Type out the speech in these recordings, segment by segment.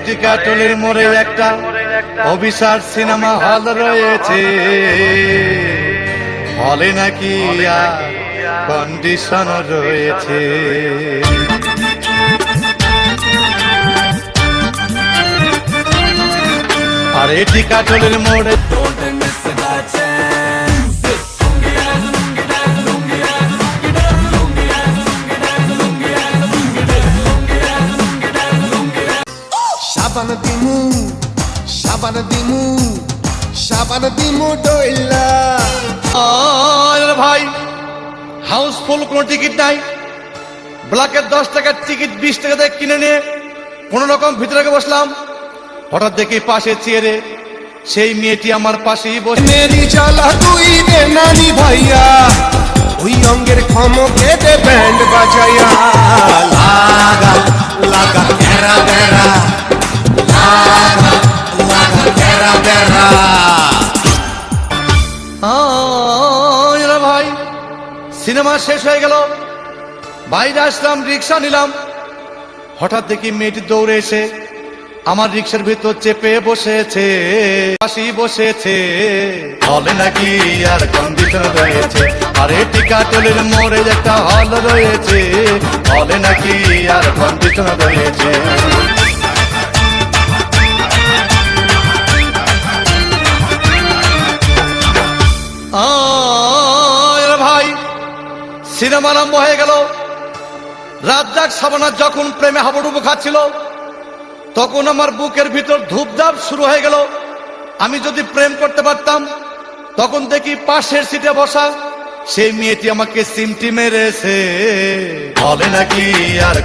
টিকাটলের মোড়ে একটা Abhisar cinema hall রয়েছে, হলে নাকি কন্ডিশন রয়েছে। আর এই টিকাটলের মোড়ে সাবান দিমু ডইলা। ভাই হাউসফুল কোনো টিকিট নাই, ব্ল্যাকের 10 টাকার টিকিট 20 টাকা দিয়ে কিনে নিয়ে কোন রকম ভিতরে বসলাম। হঠাৎ দেখি পাশে চেয়ারে সেই মেয়েটি আমার পাশেই বসে। মেরি জ্বালা তুই রে নানি ভাইয়া, ওই অঙ্গের খমকে দে ব্যান্ড বাজাইয়া। লাগা লাগা তেরা তেরা, লাগা লাগা তেরা তেরা। ভাই সিনেমা শেষ হয়ে গেল, বাইরে আসলাম, রিক্সা নিলাম। হঠাৎ দেখি মেয়েটি দৌড়ে এসে আমার রিক্সার ভিতর চেপে বসেছে, পাশেই বসেছে। হলে নাকি আর কন্ডিশন রয়েছে, আরে টিকাটলের মোড়ে একটা হল রয়েছে, হলে নাকি আর কন্ডিশন রয়েছে। ভাই সিনেমা আরম্ভ হয়ে গেল। রাজ্জাক শাবানা যখন প্রেমে হাবুডুবু খাচ্ছিল, তখন আমার বুকের ভিতর ধূপধাপ শুরু হয়ে গেল। আমি যদি প্রেম করতে পারতাম, তখন দেখি পাশের সিটে বসা সেই মেয়েটি আমাকে সিমটি মেরেছে, বলে নাকি আর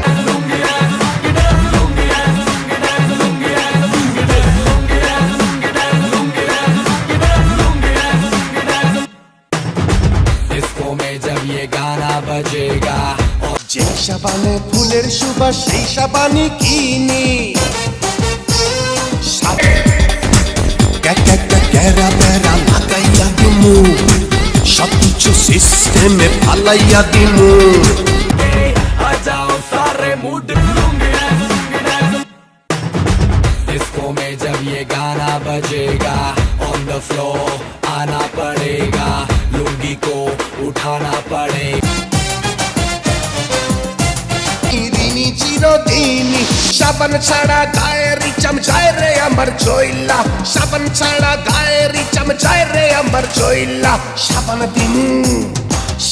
যে সাবানে ফুলের সুবাস সেই সাবানি কিনি। ক্যারা প্যারা লাগাইয়া দিমু, সবকিছু সিস্টেমে ফালাইয়া দিমু। डिस्को में जब ये गाना बजेगा, ऑन द फ्लोर आना पड़ेगा, लुंगी को उठाना पड़ेगा। চিরদিনই সাবান ছাড়া গায়েরি চামচায় রে আমার চইলা, সাবান ছাড়া গায়েরি চামচায় রে আমার চইলা। সাবান দিমু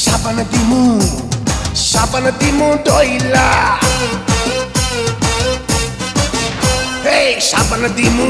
সাবান দিমু সাবান দিমু ডইলা, এই সাবান দিমু।